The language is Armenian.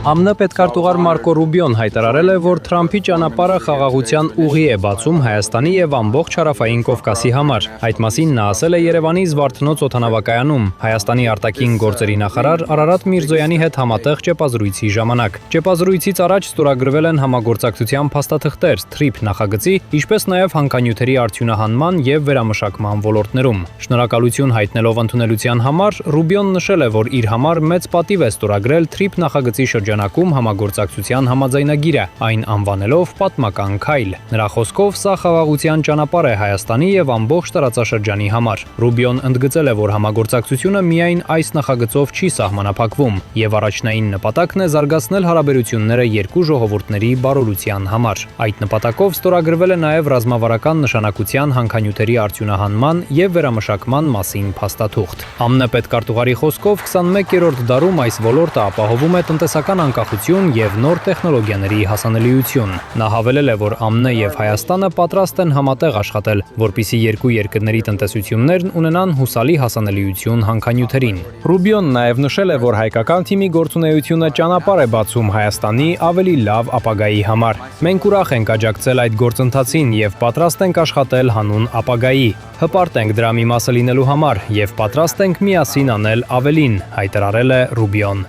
ԱՄՆ պետքարտուղար Մարկո Ռուբիոն հայտարարել է, որ Թրամփի ճանապարհը խաղաղության ուղի է բացում Հայաստանի եւ ամբողջ հարավային Կովկասի համար։ Այդ մասին նա ասել է Երևանի Զվարթնոց օդանավակայանում Հայաստանի արտաքին գործերի նախարար Արարատ Միրզոյանի հետ համատեղ ճեպազրույցի ժամանակ։ Ճեպազրույցից առաջ ստորագրվել են համագործակցության փաստաթղթեր TRIP նախագծի, ինչպես նաեւ հանքանյութերի արդյունահանման եւ վերամշակման ոլորտներում։ Շնորհակալություն հայտնելով ընդունելության համար Ռուբիոն նշել է, որ իր համար մեծ պատիվ է ստորագրել TRIP նախագծի շրջանակում համագործակցության համաձայնագիրը, այն անվանելով պատմական քայլ։ Նրա խոսքով սա խաղաղության ճանապարհ է Հայաստանի եւ ամբողջ տարածաշրջանի համար։ Ռուբիոն ընդգծել է, որ համագործակցությունը միայն այս նախագծով չի սահմանափակվում եւ առաջնային նպատակն է զարգացնել հարաբերությունները երկու ժողովուրդների բարօրության համար։ Այդ նպատակով ստորագրվել է նաեւ ռազմավարական նշանակության հանքանյութերի արդյունահանման եւ վերամշակման մասին փաստաթուղթ։ ԱՄՆ պետքարտուղարի խոսքով 21-րդ դարում այս ոլորտը ապահովում է տնտեսական անկախություն եւ նոր տեխնոլոգիաների հասանելիություն։ Նա հավելել է, որ ԱՄՆ եւ Հայաստանը պատրաստ են համատեղ աշխատել, որպեսզի երկու երկրների տնտեսություններն ունենան հուսալի հասանելիություն հանքանյութերին։ Ռուբիոն նաեւ նշել է, որ հայկական թիմի գործունեությունը ճանապարհ է բացում Հայաստանի ավելի լավ ապագայի համար։ Մենք ուրախ ենք աջակցել այդ գործընթացին եւ պատրաստ ենք աշխատել հանուն ապագայի։ Հպարտ ենք դրա մի մասը լինելու համար եւ պատրաստ ենք միասին անել ավելին, հայտարարել է Ռուբիոն։